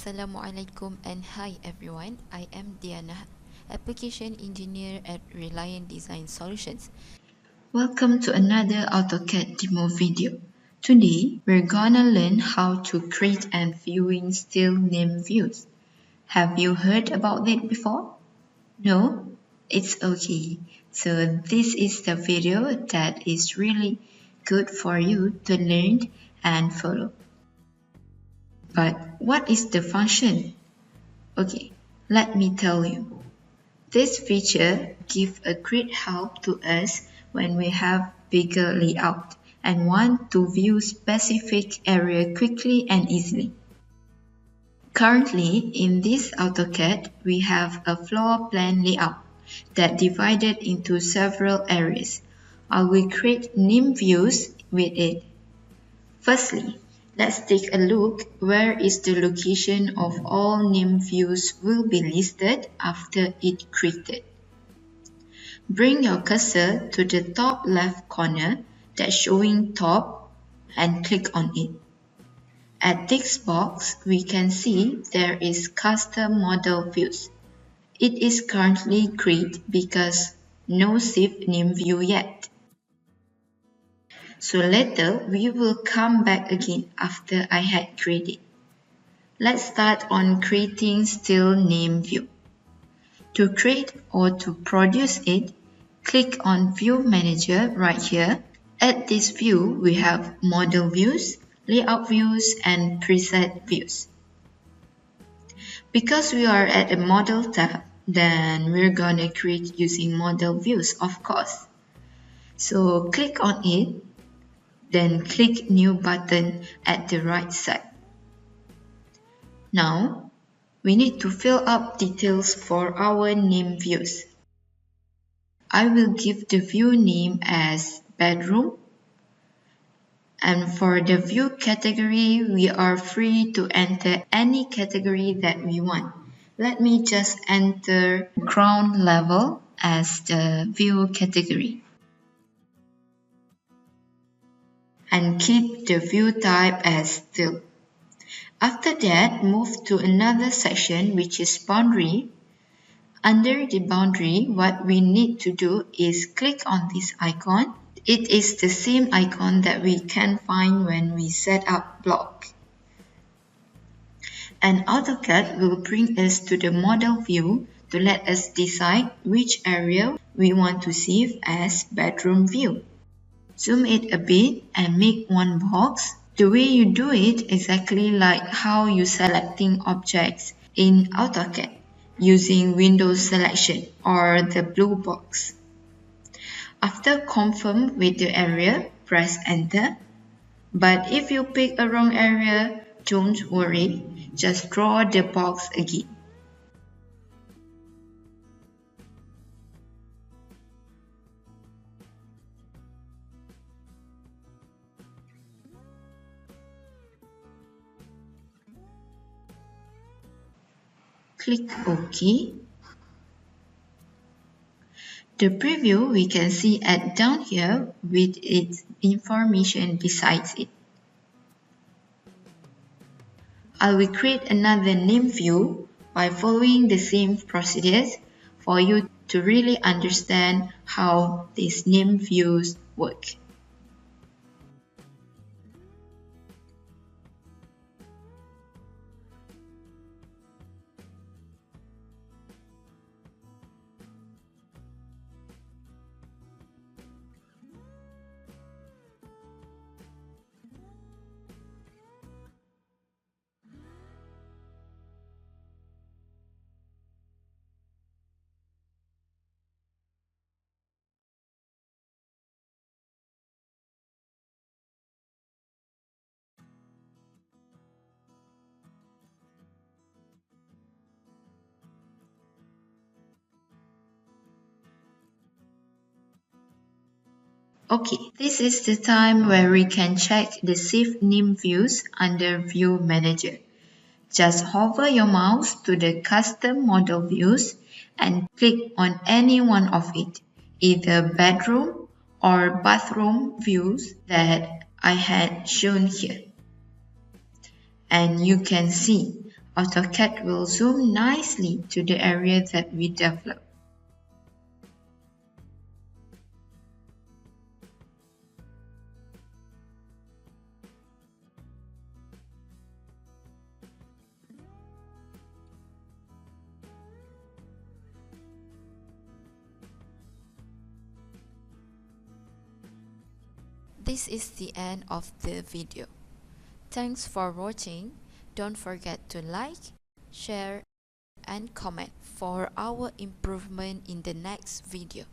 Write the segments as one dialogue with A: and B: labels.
A: Assalamualaikum and hi everyone. I am Diana, Application Engineer at Reliant Design Solutions. Welcome to another AutoCAD demo video. Today, we're gonna learn how to create and viewing steel name views. Have you heard about it before? No? It's okay. So this is the video that is really good for you to learn and follow. But what is the function? Okay, let me tell you. This feature gives a great help to us when we have bigger layout and want to view specific area quickly and easily. Currently, in this AutoCAD, we have a floor plan layout that divided into several areas. I will create name views with it. Firstly, let's take a look where is the location of all name views will be listed after it created. Bring your cursor to the top left corner that's showing top and click on it. At this box, we can see there is custom model views. It is currently grayed because no shift name view yet. So later, we will come back again after I had created. Let's start on creating steel name view. To create or to produce it, click on View Manager right here. At this view, we have Model Views, Layout Views, and Preset Views. Because we are at a Model tab, then we're gonna create using Model Views, of course. So click on it. Then click New button at the right side. Now, we need to fill up details for our name views. I will give the view name as bedroom. And for the view category, we are free to enter any category that we want. Let me just enter ground level as the view category. And keep the view type as steel. After that, move to another section which is boundary. Under the boundary, what we need to do is click on this icon. It is the same icon that we can find when we set up block. And AutoCAD will bring us to the model view to let us decide which area we want to save as bedroom view. Zoom it a bit and make one box. The way you do it exactly like how you selecting objects in AutoCAD using Windows selection or the blue box. After confirm with the area, press enter. But if you pick a wrong area, don't worry, just draw the box again. Click OK. The preview we can see at down here with its information besides it. I will create another name view by following the same procedures for you to really understand how these name views work. Okay, this is the time where we can check the Save Name Views under View Manager. Just hover your mouse to the Custom Model Views and click on any one of it, either bedroom or bathroom views that I had shown here. And you can see AutoCAD will zoom nicely to the area that we develop. This is the end of the video. Thanks for watching. Don't forget to like, share, and comment for our improvement in the next video.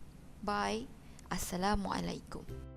A: Bye. Assalamualaikum.